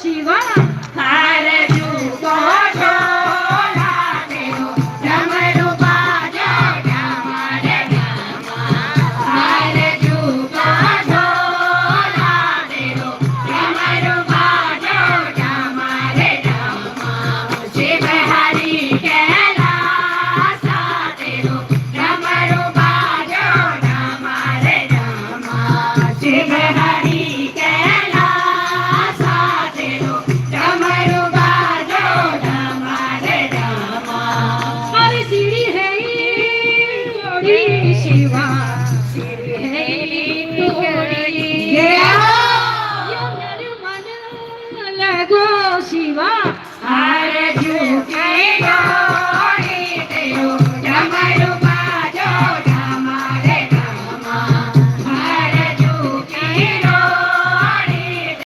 શિવા હાર જુગો ઢોલા દેવો ડમરું બાજો ડમર ડમા હાર જુગો ઢોલા દેવો ડમરું બાજો ડમર ડમા શિવ હરી કૈલાસા દેવો ડમરું બાજો ડમર ડમા શિવ હરી કૈલાસા દેવો ડમરું બાજો ડમર ડમા મારી સીડી હે જોડી શિવા સીડી હે જોડી યો મન લગો શિવા હાર જુકે